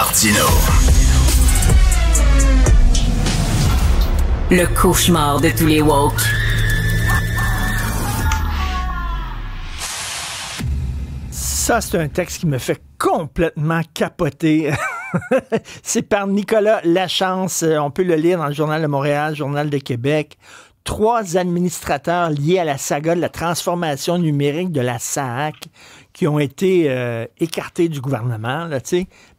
Martino. Le cauchemar de tous les woke. Ça, c'est un texte qui me fait complètement capoter. C'est par Nicolas Lachance. On peut le lire dans le Journal de Montréal, Journal de Québec. 3 administrateurs liés à la saga de la transformation numérique de la SAAC qui ont été écartés du gouvernement, là,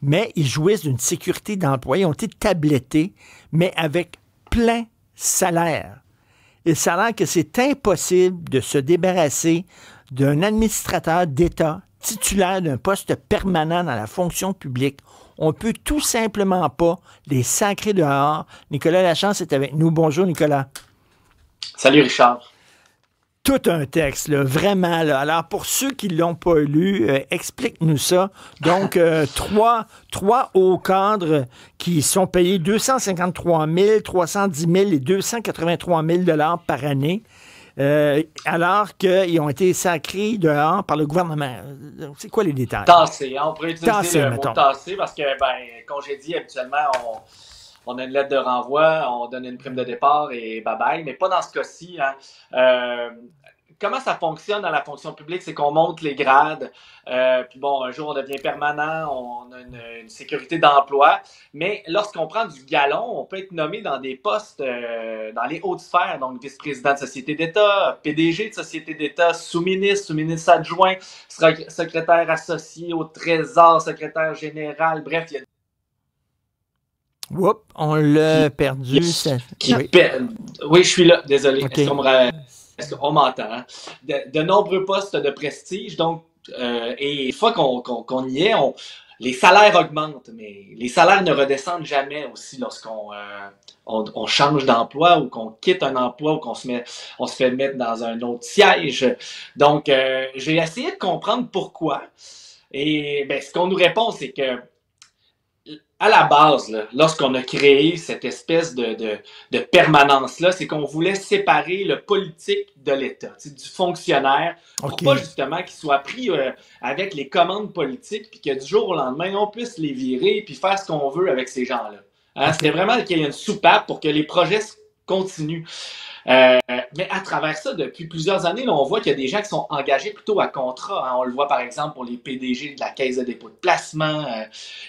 mais ils jouissent d'une sécurité d'emploi. Ils ont été tablettés, mais avec plein salaire. Il s'avère que c'est impossible de se débarrasser d'un administrateur d'État titulaire d'un poste permanent dans la fonction publique. On peut tout simplement pas les sacrer dehors. Nicolas Lachance est avec nous. Bonjour, Nicolas. Salut, Richard. Tout un texte, là, vraiment. Là. Alors, pour ceux qui ne l'ont pas lu, explique-nous ça. Donc, trois hauts cadres qui sont payés 253 000, 310 000 et 283 000 $ par année, alors qu'ils ont été sacrés dehors par le gouvernement. C'est quoi les détails? Tassé, hein? On pourrait utiliser tassé, le mettons. mot tassé parce que, congédié, habituellement, on a une lettre de renvoi, on donne une prime de départ et bye-bye, mais pas dans ce cas-ci. Hein. Comment ça fonctionne dans la fonction publique? C'est qu'on monte les grades, puis bon, un jour on devient permanent, on a une sécurité d'emploi, mais lorsqu'on prend du galon, on peut être nommé dans des postes dans les hautes sphères, donc vice-président de société d'État, PDG de société d'État, sous-ministre adjoint, secrétaire associé au Trésor, secrétaire général, bref, il y a Oups, on l'a perdu. Oui, je suis là, désolé. Okay. Est-ce qu'on m'entend? Hein? De nombreux postes de prestige, donc, et une fois qu'on y est, les salaires augmentent, mais les salaires ne redescendent jamais aussi lorsqu'on on change d'emploi ou qu'on quitte un emploi ou qu'on se fait mettre dans un autre siège. Donc, j'ai essayé de comprendre pourquoi. Et ce qu'on nous répond, c'est que à la base, là, lorsqu'on a créé cette espèce de permanence-là, c'est qu'on voulait séparer le politique de l'État, du fonctionnaire, pour pas justement qu'il soit pris avec les commandes politiques, puis que du jour au lendemain, on puisse les virer, puis faire ce qu'on veut avec ces gens-là. Hein? C'était vraiment qu'il y ait une soupape pour que les projets continuent. Mais à travers ça, depuis plusieurs années, là, on voit qu'il y a des gens qui sont engagés plutôt à contrat. Hein. On le voit par exemple pour les PDG de la Caisse de dépôt de placement,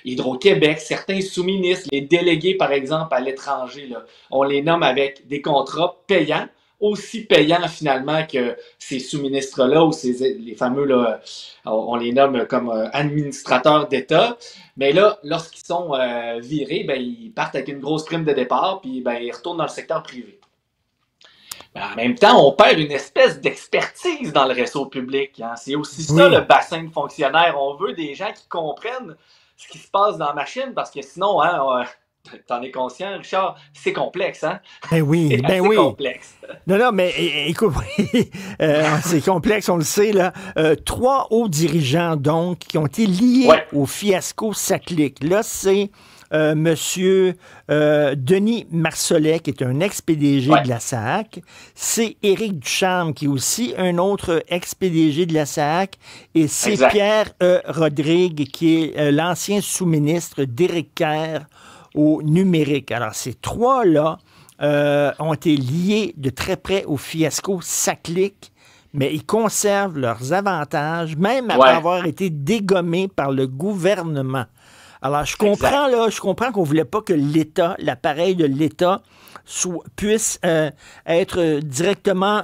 Hydro-Québec, certains sous-ministres, les délégués par exemple à l'étranger, là, on les nomme avec des contrats payants, aussi payants finalement que ces sous-ministres-là ou les fameux, là, on les nomme comme administrateurs d'État. Mais là, lorsqu'ils sont virés, ils partent avec une grosse prime de départ puis ils retournent dans le secteur privé. En même temps, on perd une espèce d'expertise dans le réseau public. Hein. C'est aussi ça, le bassin de fonctionnaires. On veut des gens qui comprennent ce qui se passe dans la machine, parce que sinon, hein, t'en es conscient, Richard, c'est complexe. Hein? Ben oui, c'est complexe. Non, mais écoute, c'est complexe, on le sait. Là. 3 hauts dirigeants, donc, qui ont été liés au fiasco SACLIC. Là, c'est... Monsieur Denis Marcelet, qui est un ex-PDG de la SAAC. C'est Éric Ducharme, qui est aussi un autre ex-PDG de la SAAC. Et c'est Pierre Rodrigue, qui est l'ancien sous-ministre d'Éric Kerr au numérique. Alors, ces 3-là ont été liés de très près au fiasco SACLIC, mais ils conservent leurs avantages, même après avoir été dégommés par le gouvernement. Alors, je comprends qu'on ne voulait pas que l'État, l'appareil de l'État, puisse être directement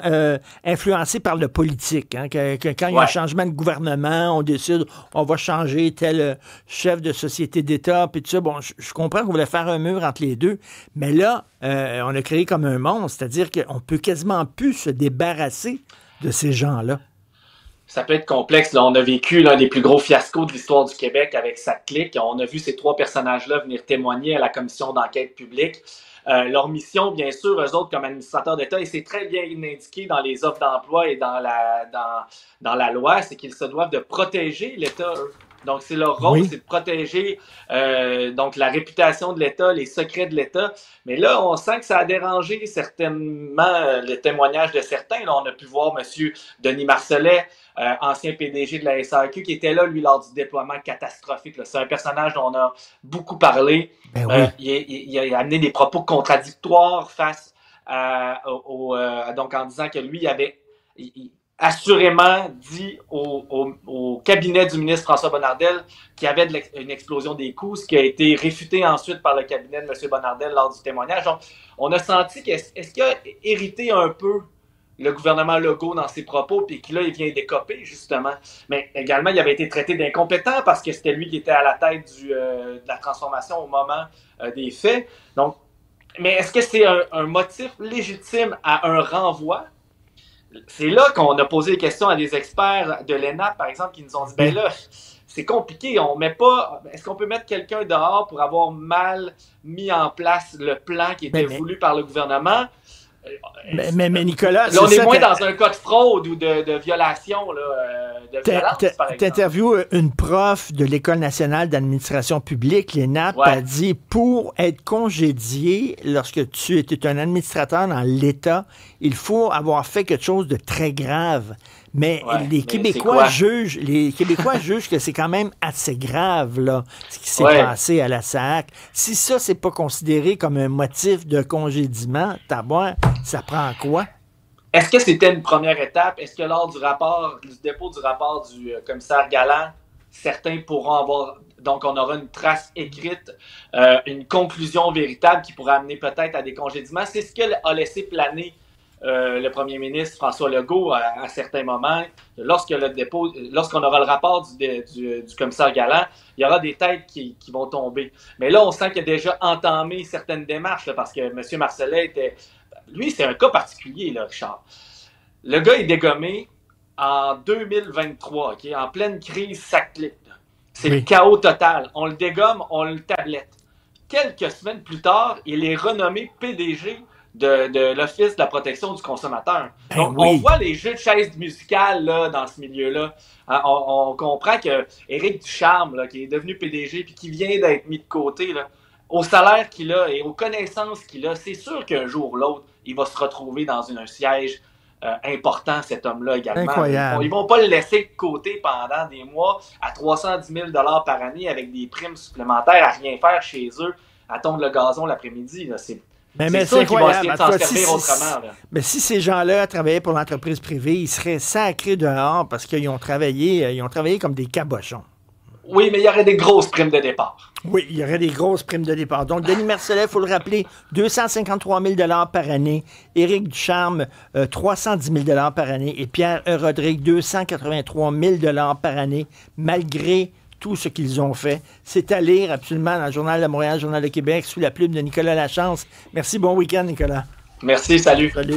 influencé par le politique. Hein, que quand il y a un changement de gouvernement, on décide, on va changer tel chef de société d'État, puis tout ça. Bon, je comprends qu'on voulait faire un mur entre les deux, mais là, on a créé comme un monstre, c'est-à-dire qu'on peut quasiment plus se débarrasser de ces gens-là. Ça peut être complexe. Là, on a vécu l'un des plus gros fiascos de l'histoire du Québec avec SACLIC. On a vu ces 3 personnages-là venir témoigner à la commission d'enquête publique. Leur mission, bien sûr, eux autres, comme administrateurs d'État, et c'est très bien indiqué dans les offres d'emploi et dans la loi, c'est qu'ils se doivent de protéger l'État Donc, c'est leur rôle, Oui. c'est de protéger donc la réputation de l'État, les secrets de l'État. Mais là, on sent que ça a dérangé certainement le témoignage de certains. Là, on a pu voir M. Denis Marcellet, ancien PDG de la SAQ, qui était là, lui, lors du déploiement catastrophique. C'est un personnage dont on a beaucoup parlé. Ben oui. Il a amené des propos contradictoires face donc en disant que lui, il avait assurément dit au cabinet du ministre François Bonnardel qu'il y avait une explosion des coûts, ce qui a été réfuté ensuite par le cabinet de M. Bonnardel lors du témoignage. Donc, on a senti est-ce qu'il a hérité un peu le gouvernement Legault dans ses propos, puis que là, il vient décoper, justement. Mais également, il avait été traité d'incompétent parce que c'était lui qui était à la tête de la transformation au moment des faits. Donc, mais est-ce que c'est un motif légitime à un renvoi? C'est là qu'on a posé des questions à des experts de l'ENAP, par exemple, qui nous ont dit, ben là, c'est compliqué, on met pas... Est-ce qu'on peut mettre quelqu'un dehors pour avoir mal mis en place le plan qui était voulu par le gouvernement? Mais Nicolas... Là, on est moins dans un cas de fraude ou de violation, là, de violence, par exemple. T'interviews une prof de l'École nationale d'administration publique, l'ENAP, a dit, pour être congédié, lorsque tu étais un administrateur dans l'État, il faut avoir fait quelque chose de très grave. Mais les Québécois jugent que c'est quand même assez grave, là, ce qui s'est passé à la SAC. Si ça, c'est pas considéré comme un motif de congédiement, ça prend quoi? Est-ce que c'était une première étape? Est-ce que lors du dépôt du rapport du commissaire Galland, certains pourront avoir... Donc, on aura une trace écrite, une conclusion véritable qui pourra amener peut-être à des congédiements. C'est ce qu'a laissé planer le premier ministre François Legault à certains moments. Lorsqu'on aura le rapport du commissaire Galland, il y aura des têtes qui vont tomber. Mais là, on sent qu'il a déjà entamé certaines démarches, là, parce que M. Marcellet était... Lui, c'est un cas particulier, là, Richard. Le gars est dégommé en 2023, OK, en pleine crise SAC-Clic. C'est le chaos total. On le dégomme, on le tablette. Quelques semaines plus tard, il est renommé PDG de l'Office de la protection du consommateur. Donc, on voit les jeux de chaises musicales là, dans ce milieu-là. On comprend que Éric Ducharme, là, qui est devenu PDG puis qui vient d'être mis de côté, là, au salaire qu'il a et aux connaissances qu'il a, c'est sûr qu'un jour ou l'autre, il va se retrouver dans un siège important, cet homme-là également. Incroyable. Ils vont pas le laisser de côté pendant des mois à 310 000 $ par année avec des primes supplémentaires à rien faire chez eux, à tondre le gazon l'après-midi. Là. Mais c'est incroyable. Mais si ces gens-là travaillaient pour l'entreprise privée, ils seraient sacrés dehors parce qu'ils ont travaillé comme des cabochons. Oui, mais il y aurait des grosses primes de départ. Oui, il y aurait des grosses primes de départ. Donc, Denis Marcellet, il faut le rappeler, 253 000 $ par année. Éric Ducharme, 310 000 $ par année. Et Pierre Rodrigue, 283 000 $ par année, malgré tout ce qu'ils ont fait. C'est à lire absolument dans le Journal de Montréal, le Journal de Québec, sous la plume de Nicolas Lachance. Merci, bon week-end, Nicolas. Merci, salut. Salut.